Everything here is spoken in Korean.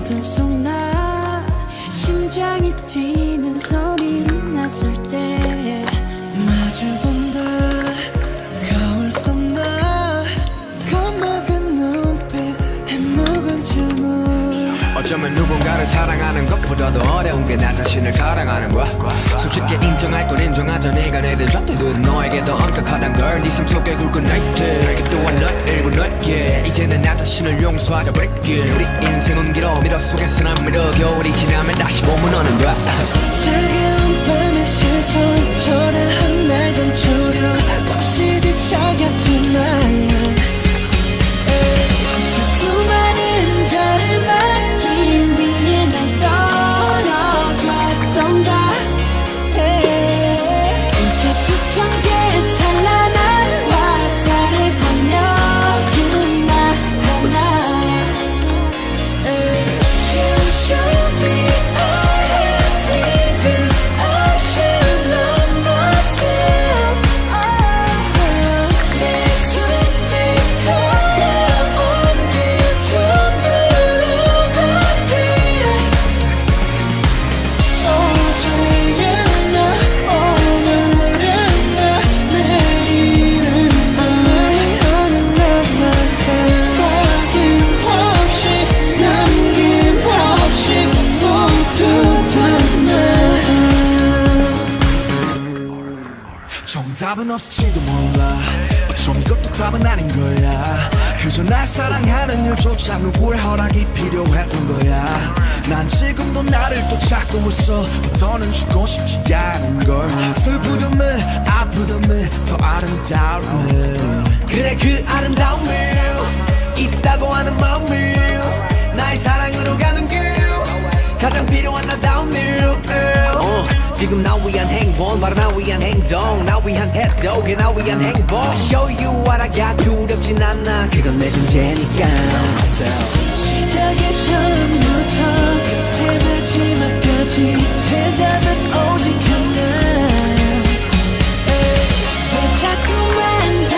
어둠 속 나 심장이 뛰는 소리를 났을 때 마주본다 거울 속 나 겁먹은 눈빛 해묵은 질문 어쩌면 누군가를 사랑하는 것보다도 어려운 게 나 자신을 사랑하는 거야. 솔직히 인정할 건 인정하자. 네가 내든 잣들은 너에게 더 엄격하단 걸. 네 삶 속에 굵은 나이트 또한 너의 일부 너에게 이제는 나 자신을 용서하자 break. 우리 인생은 길어 미러 속에서 난 미러 겨울이 지나면 다시 봄은 오는 거야. 차가운 밤의 시선 초라한 날 감추려 없이 뒤척였지만 수많은 별을 막기 위해 난 떨어졌던가. 이제 수천 개의 찬란한 화살의 권력은 나 하나. You show me I have reasons I should love myself. 내 손에 걸어온 길 전부로 닿게. 어제의 나 오늘의 나 내일은 하는 나만세. 빠짐없이 남김없이 모두 다 나. 정답은 없을지도 몰라. 어쩜 이것도 답은 아닌 거야. 그저 날 사랑하는 일조차 누구의 허락이 필요했던 거야. 난 지금도 나를 또 찾고 있어. 더는 죽고 싶지 않은 걸. 슬프렴에 아프렴에 더 아름다움에. 그래 그 아름다움이 있다고 하는 마음이 나의 사랑으로 가는 길 가장 필요한 나다운 일. 지금 나 위한 행복 바로 나 위한 행동 나 위한 태도 그게 나 위한 행복 I show you what I got 두렵진 않아 그건 내 존재니까. 시작의 처음